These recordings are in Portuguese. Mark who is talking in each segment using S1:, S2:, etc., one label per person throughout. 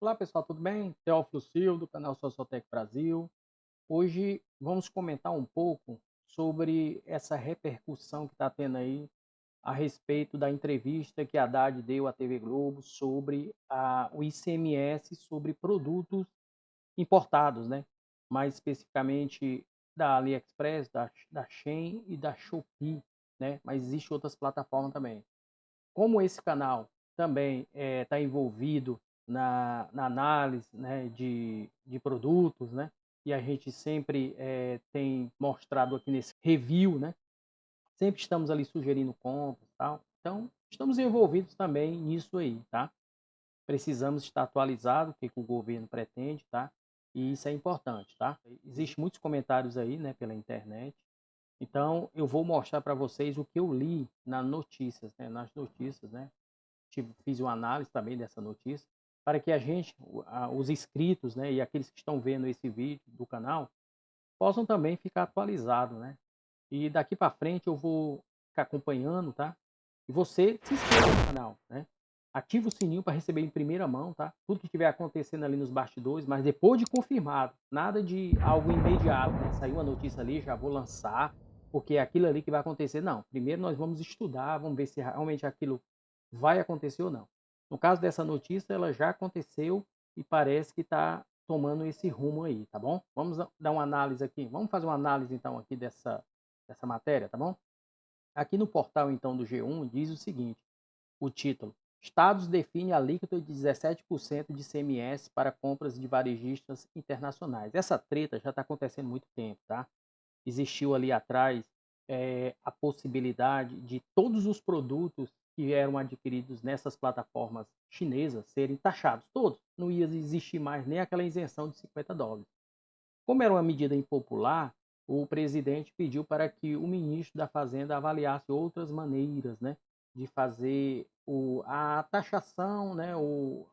S1: Olá pessoal, tudo bem? Teófilo Silva, do canal Sociotec Brasil. Hoje vamos comentar um pouco sobre essa repercussão que está tendo aí a respeito da entrevista que a Haddad deu à TV Globo sobre o ICMS sobre produtos importados, né? Mais especificamente da AliExpress, da Shein e da Shopee, né? Mas existem outras plataformas também. Como esse canal também está envolvido na análise, né, de produtos, né, e a gente sempre tem mostrado aqui nesse review, né, sempre estamos ali sugerindo compras, tal. Então, estamos envolvidos também nisso aí, tá? Precisamos estar atualizado o que que o governo pretende, tá? E isso é importante, tá? Existem muitos comentários aí, né, pela internet. Então, eu vou mostrar para vocês o que eu li nas notícias, né? Fiz uma análise também dessa notícia, para que a gente, os inscritos, né, e aqueles que estão vendo esse vídeo do canal, possam também ficar atualizados, né? E daqui para frente eu vou ficar acompanhando, tá? E você se inscreva no canal, né? Ativa o sininho para receber em primeira mão, tá? Tudo que estiver acontecendo ali nos bastidores, mas depois de confirmado, nada de algo imediato, né? Saiu a notícia ali, já vou lançar, porque é aquilo ali que vai acontecer. Não, primeiro nós vamos estudar, vamos ver se realmente aquilo vai acontecer ou não. No caso dessa notícia, ela já aconteceu e parece que está tomando esse rumo aí, tá bom? Vamos dar uma análise aqui. Vamos fazer uma análise então aqui dessa matéria, tá bom? Aqui no portal então do G1 diz o seguinte, o título: Estados definem alíquota de 17% de ICMS para compras de varejistas internacionais. Essa treta já está acontecendo há muito tempo, tá? Existiu ali atrás a possibilidade de todos os produtos que eram adquiridos nessas plataformas chinesas serem taxados, todos. Não ia existir mais nem aquela isenção de US$ 50. Como era uma medida impopular, o presidente pediu para que o ministro da Fazenda avaliasse outras maneiras, né, de fazer a taxação, né,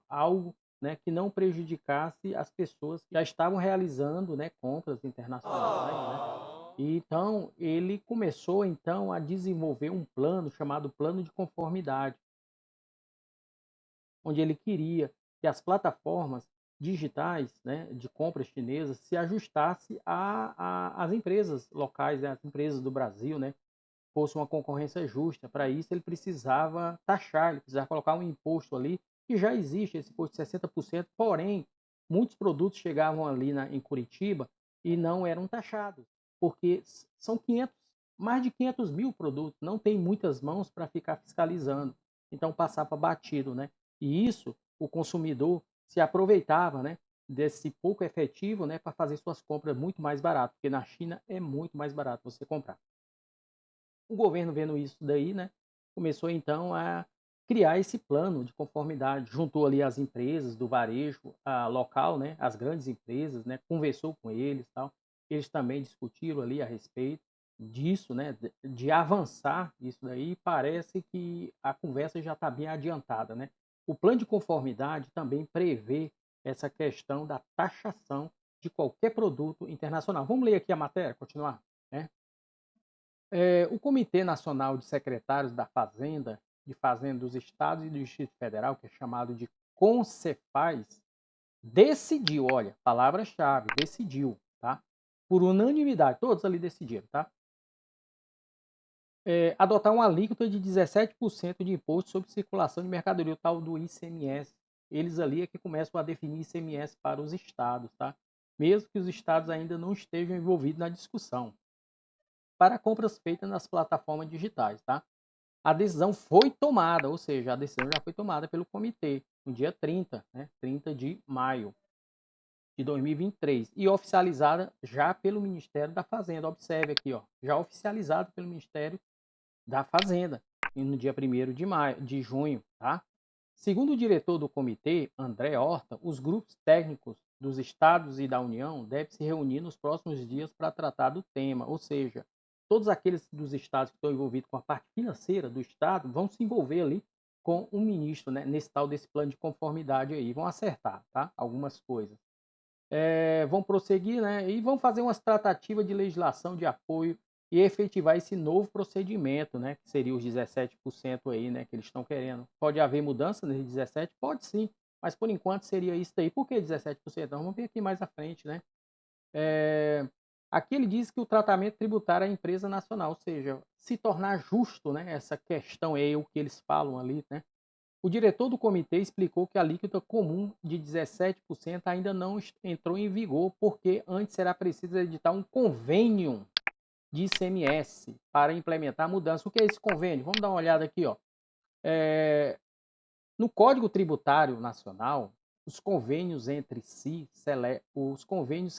S1: algo, né, que não prejudicasse as pessoas que já estavam realizando, né, compras internacionais, né. E então ele começou então a desenvolver um plano chamado plano de conformidade, onde ele queria que as plataformas digitais, né, de compras chinesas se ajustasse às empresas locais, né, as empresas do Brasil, né, fosse uma concorrência justa. Para isso ele precisava taxar, ele precisava colocar um imposto ali, que já existe esse imposto de 60%, porém muitos produtos chegavam ali em Curitiba e não eram taxados, porque são 500, mais de 500 mil produtos, não tem muitas mãos para ficar fiscalizando, então passava batido, né? E isso o consumidor se aproveitava, né, desse pouco efetivo, né, para fazer suas compras muito mais barato, porque na China é muito mais barato você comprar. O governo vendo isso daí, né, começou então a criar esse plano de conformidade, juntou ali as empresas do varejo local, né, as grandes empresas, né, conversou com eles, tal. Eles também discutiram ali a respeito disso, né, de avançar isso daí. E parece que a conversa já está bem adiantada, né. O plano de conformidade também prevê essa questão da taxação de qualquer produto internacional. Vamos ler aqui a matéria, continuar, né? O Comitê Nacional de Secretários da Fazenda, de Fazenda dos Estados e do Distrito Federal, que é chamado de CONCEFAZ, decidiu, olha, palavra-chave, decidiu, tá? Por unanimidade, todos ali decidiram, tá? Adotar uma alíquota de 17% de imposto sobre circulação de mercadoria, o tal do ICMS. Eles ali é que começam a definir ICMS para os estados, tá? Mesmo que os estados ainda não estejam envolvidos na discussão. Para compras feitas nas plataformas digitais, tá? A decisão foi tomada, ou seja, a decisão já foi tomada pelo comitê no dia 30, né, 30 de maio de 2023 e oficializada já pelo Ministério da Fazenda. Observe aqui, ó, já oficializado pelo Ministério da Fazenda no dia 1º de junho, tá? Segundo o diretor do comitê, André Horta, os grupos técnicos dos estados e da União devem se reunir nos próximos dias para tratar do tema, ou seja, todos aqueles dos estados que estão envolvidos com a parte financeira do estado vão se envolver ali com o ministro, né, nesse tal desse plano de conformidade aí, vão acertar, tá? Algumas coisas. Vão prosseguir, né, e vão fazer umas tratativas de legislação de apoio e efetivar esse novo procedimento, né, que seria os 17% aí, né, que eles estão querendo. Pode haver mudança nesse 17? Pode sim, Mas por enquanto seria isso daí. Por que 17%? Então, vamos ver aqui mais à frente, né? É, aqui ele diz que o tratamento tributário é empresa nacional, ou seja, se tornar justo, né? Essa questão é o que eles falam ali, né? O diretor do comitê explicou que a alíquota comum de 17% ainda não entrou em vigor, porque antes será preciso editar um convênio de ICMS para implementar a mudança. O que é esse convênio? Vamos dar uma olhada aqui, ó. No Código Tributário Nacional, os convênios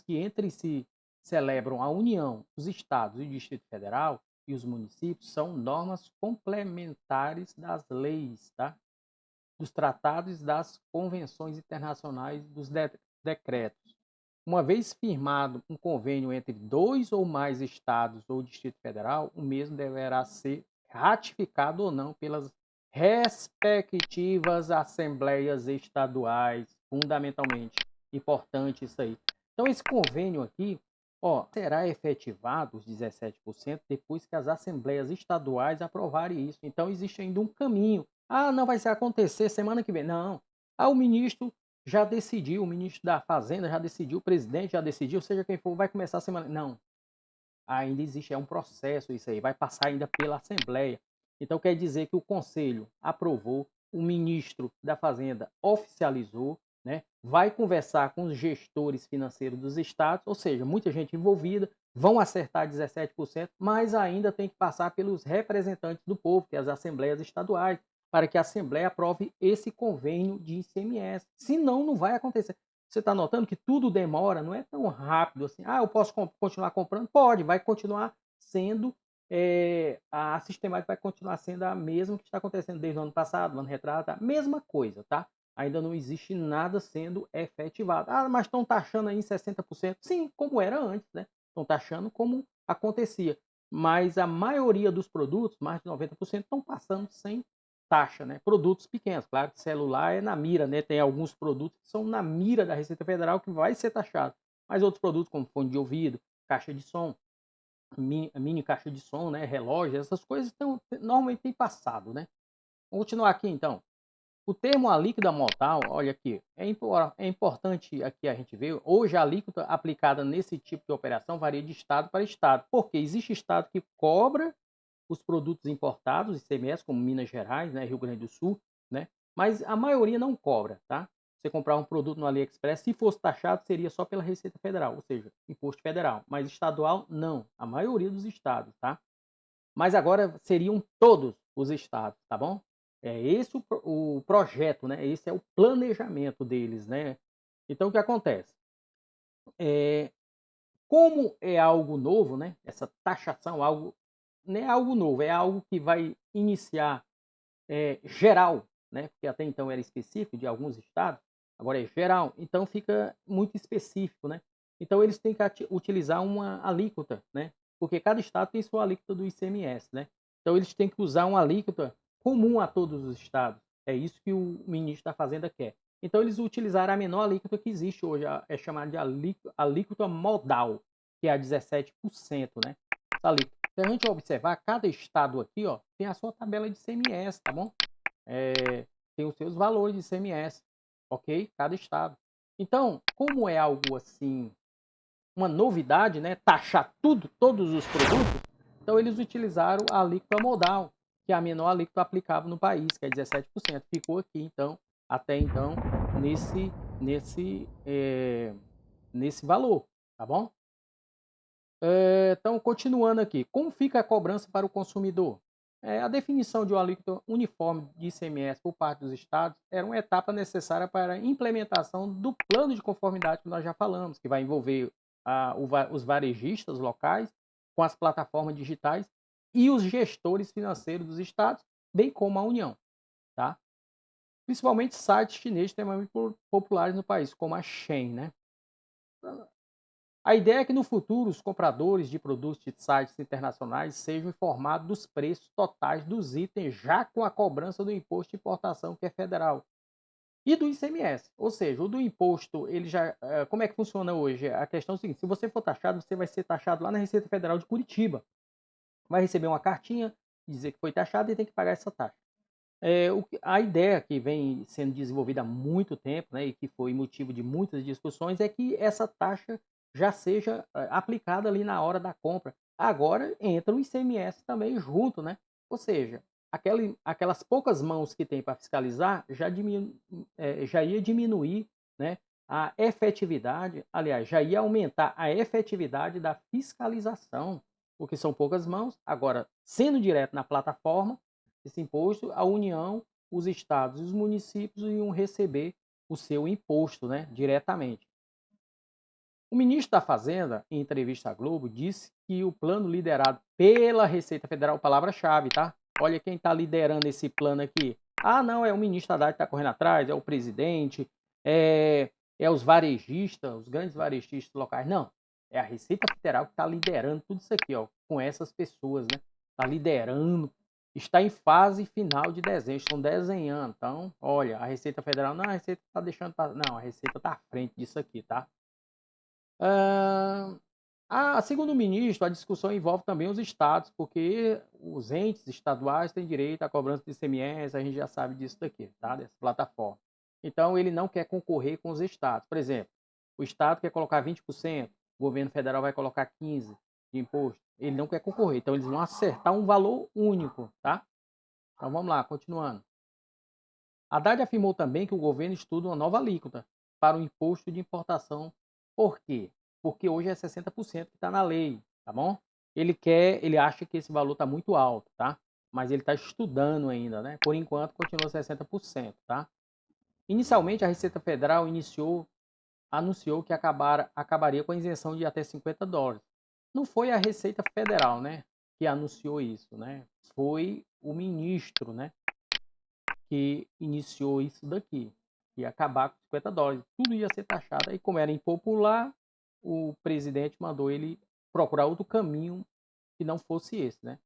S1: que entre si celebram a União, os estados e o Distrito Federal e os municípios são normas complementares das leis, tá? Dos tratados, das convenções internacionais, dos decretos. Uma vez firmado um convênio entre 2 ou mais estados ou Distrito Federal, o mesmo deverá ser ratificado ou não pelas respectivas assembleias estaduais, fundamentalmente. Importante isso aí. Então, esse convênio aqui, ó, será efetivado os 17% depois que as assembleias estaduais aprovarem isso. Então, existe ainda um caminho. Ah, não vai acontecer semana que vem. Não. Ah, o ministro já decidiu, o ministro da Fazenda já decidiu, o presidente já decidiu, seja quem for, vai começar a semana. Não. Ainda existe, é um processo isso aí, vai passar ainda pela Assembleia. Então quer dizer que o Conselho aprovou, o ministro da Fazenda oficializou, né? Vai conversar com os gestores financeiros dos estados, ou seja, muita gente envolvida, vão acertar 17%, mas ainda tem que passar pelos representantes do povo, que é as assembleias estaduais, para que a Assembleia aprove esse convênio de ICMS. Senão, não vai acontecer. Você está notando que tudo demora, não é tão rápido assim. Ah, eu posso continuar comprando? Pode, vai continuar sendo, a sistemática vai continuar sendo a mesma que está acontecendo desde o ano passado, ano retrasado, a mesma coisa, tá? Ainda não existe nada sendo efetivado. Ah, mas estão taxando aí em 60%? Sim, como era antes, né? Estão taxando como acontecia. Mas a maioria dos produtos, mais de 90%, estão passando sem taxa, né? Produtos pequenos, claro que celular é na mira, né? Tem alguns produtos que são na mira da Receita Federal que vai ser taxado, mas outros produtos como fone de ouvido, caixa de som, mini caixa de som, né? Relógio, essas coisas normalmente tem passado, né? Vamos continuar aqui então. O termo alíquota modal, olha aqui, é importante aqui a gente ver, hoje a alíquota aplicada nesse tipo de operação varia de estado para estado, porque existe estado que cobra os produtos importados, ICMS, como Minas Gerais, né, Rio Grande do Sul, né, mas a maioria não cobra, tá? Você comprar um produto no AliExpress, se fosse taxado, seria só pela Receita Federal, ou seja, imposto federal, mas estadual, não, a maioria dos estados, tá? Mas agora seriam todos os estados, tá bom? É esse o projeto, né? Esse é o planejamento deles, né? Então, o que acontece? É, como é algo novo, né? Essa taxação, algo não é algo novo, é algo que vai iniciar geral, né? Porque até então era específico de alguns estados, agora é geral, então fica muito específico, né? Então eles têm que utilizar uma alíquota, né? Porque cada estado tem sua alíquota do ICMS, né? Então eles têm que usar uma alíquota comum a todos os estados. É isso que o ministro da Fazenda quer. Então eles utilizaram a menor alíquota que existe hoje, é chamada de alíquota modal, que é a 17%, né? Essa alíquota. Se a gente observar, cada estado aqui, ó, tem a sua tabela de ICMS, tá bom? Tem os seus valores de ICMS, ok? Cada estado. Então, como é algo assim, uma novidade, né? Taxar tudo, todos os produtos, então eles utilizaram a alíquota modal, que é a menor alíquota aplicável no país, que é 17%. Ficou aqui, então, até então, nesse, nesse, é, nesse valor, tá bom? Então, continuando aqui, como fica a cobrança para o consumidor? A definição de uma alíquota uniforme de ICMS por parte dos estados era uma etapa necessária para a implementação do plano de conformidade que nós já falamos, que vai envolver os varejistas locais com as plataformas digitais e os gestores financeiros dos estados, bem como a União, tá? Principalmente sites chineses extremamente populares no país, como a Shein, né? A ideia é que no futuro os compradores de produtos de sites internacionais sejam informados dos preços totais dos itens já com a cobrança do imposto de importação que é federal e do ICMS. Ou seja, o do imposto, ele já, como é que funciona hoje? A questão é o seguinte: se você for taxado, você vai ser taxado lá na Receita Federal de Curitiba. Vai receber uma cartinha dizer que foi taxado e tem que pagar essa taxa. A ideia que vem sendo desenvolvida há muito tempo, né, e que foi motivo de muitas discussões, é que essa taxa já seja, aplicada ali na hora da compra. Agora entra o ICMS também junto, né, ou seja, aquelas poucas mãos que tem para fiscalizar já ia diminuir, né, a efetividade, aliás, já ia aumentar a efetividade da fiscalização, porque são poucas mãos. Agora, sendo direto na plataforma, esse imposto, a União, os estados e os municípios iam receber o seu imposto, né, diretamente. O ministro da Fazenda, em entrevista à Globo, disse que o plano liderado pela Receita Federal, palavra-chave, tá? Olha quem está liderando esse plano aqui. Ah, não, é o ministro Haddad que está correndo atrás, é o presidente, é os varejistas, os grandes varejistas locais. Não, é a Receita Federal que está liderando tudo isso aqui, ó, com essas pessoas, né? Está liderando, está em fase final de desenho, estão desenhando. Então, olha, a Receita Federal, não, a Receita está deixando, não, a Receita está à frente disso aqui, tá? Hã, segundo o ministro, a discussão envolve também os estados, porque os entes estaduais têm direito à cobrança de ICMS, a gente já sabe disso daqui, tá, dessa plataforma. Então ele não quer concorrer com os estados. Por exemplo, o estado quer colocar 20%, o governo federal vai colocar 15% de imposto, ele não quer concorrer, então eles vão acertar um valor único, tá. Então vamos lá, continuando. Haddad afirmou também que o governo estuda uma nova alíquota para o imposto de importação. Por quê? Porque hoje é 60% que está na lei, tá bom? Ele acha que esse valor está muito alto, tá? Mas ele está estudando ainda, né? Por enquanto continua 60%, tá? Inicialmente a Receita Federal anunciou que acabaria com a isenção de até $50. Não foi a Receita Federal, né, que anunciou isso, né? Foi o ministro, né, que iniciou isso daqui, que ia acabar com $50, tudo ia ser taxado. Aí, como era impopular, o presidente mandou ele procurar outro caminho que não fosse esse, né?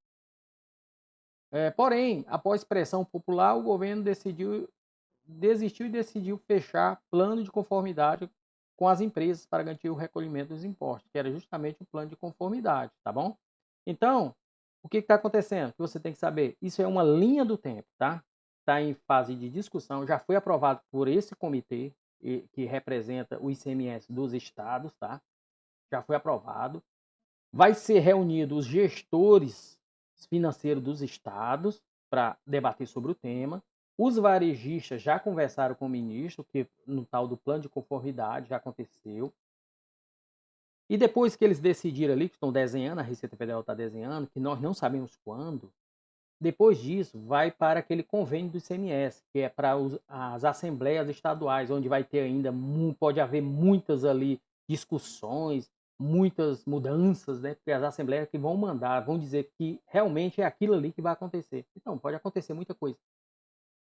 S1: Porém, após pressão popular, o governo desistiu e decidiu fechar plano de conformidade com as empresas para garantir o recolhimento dos impostos, que era justamente o plano de conformidade, tá bom? Então, o que está acontecendo? Que você tem que saber, isso é uma linha do tempo, tá? Está em fase de discussão, já foi aprovado por esse comitê que representa o ICMS dos estados, tá? Já foi aprovado. Vai ser reunido os gestores financeiros dos estados para debater sobre o tema. Os varejistas já conversaram com o ministro, que no tal do plano de conformidade já aconteceu. E depois que eles decidiram ali, que estão desenhando, a Receita Federal está desenhando, que nós não sabemos quando, depois disso vai para aquele convênio do ICMS, que é para as assembleias estaduais, onde vai ter ainda, pode haver muitas ali discussões, muitas mudanças, né? Porque as assembleias que vão mandar, vão dizer que realmente é aquilo ali que vai acontecer. Então, pode acontecer muita coisa.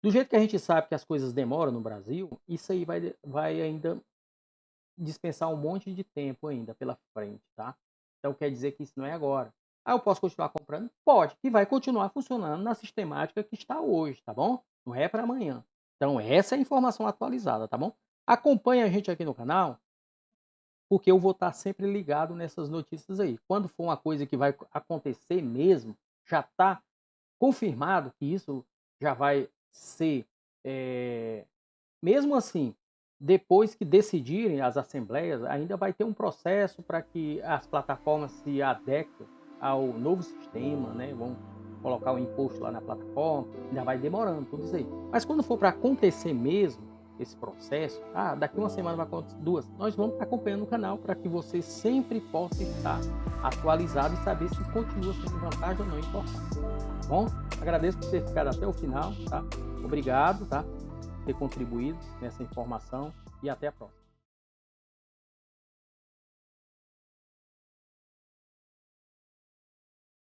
S1: Do jeito que a gente sabe que as coisas demoram no Brasil, isso aí vai ainda dispensar um monte de tempo ainda pela frente, tá? Então quer dizer que isso não é agora. Ah, eu posso continuar comprando? Pode, e vai continuar funcionando na sistemática que está hoje, tá bom? Não é para amanhã. Então essa é a informação atualizada, tá bom? Acompanhe a gente aqui no canal, porque eu vou estar sempre ligado nessas notícias aí. Quando for uma coisa que vai acontecer mesmo, já está confirmado que isso já vai ser, mesmo assim, depois que decidirem as assembleias, ainda vai ter um processo para que as plataformas se adequem ao novo sistema, né? Vão colocar o imposto lá na plataforma, ainda vai demorando tudo isso aí. Mas quando for para acontecer mesmo esse processo, daqui uma semana vai acontecer, 2, nós vamos estar acompanhando o canal para que você sempre possa estar atualizado e saber se continua sendo vantagem ou não importante. Tá bom? Agradeço por ter ficado até o final, tá? Obrigado, tá? Ter contribuído nessa informação e até a próxima.